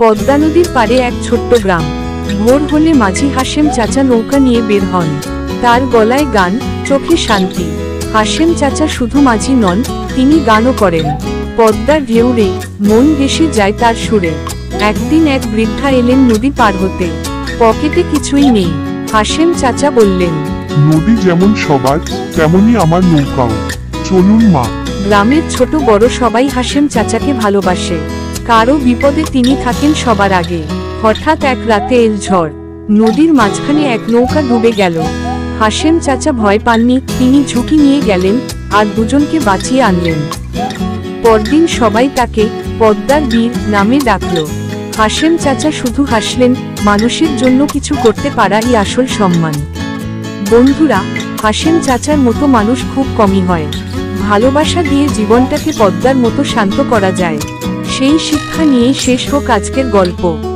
পদ্মা নদীর পাড়ে এক ছোট্ট গ্রাম। ভোর হলে মাঝি হাশেম চাচা নৌকা নিয়ে বের হন। তার গলায় গান, চোখে শান্তি। হাশেম চাচা শুধু মাঝি নন, তিনি গানও করেন। পদ্মার ঢেউরে মন ভেসে যায় তার সুরে। একদিন এক বৃদ্ধা এলেন নদী পার হতে। পকেটে কিছুই নেই। হাশেম চাচা বললেন, নদী যেমন সবার, তেমনি আমার নৌকাও। চলুন মা। গ্রামের ছোট বড় সবাই হাশেম চাচাকে ভালোবাসে। কারো বিপদে তিনি থাকেন সবার আগে। হঠাৎ এক রাতে এল ঝড়। নদীর মাঝখানে এক নৌকা ডুবে গেল। হাশেম চাচা ভয় পাননি, তিনি ঝুঁকি নিয়ে গেলেন আর দুজনকে বাঁচিয়ে আনলেন। পরদিন সবাই তাকে পদ্মার বীর নামে ডাকল। হাশেম চাচা শুধু হাসলেন, মানুষের জন্য কিছু করতে পারাই আসল সম্মান। বন্ধুরা, হাশেম চাচার মতো মানুষ খুব কমই হয়। ভালোবাসা দিয়ে জীবনটাকে পদ্মার মতো শান্ত করা যায়। সেই শিক্ষা নিয়েই শেষ হোক আজকের গল্প।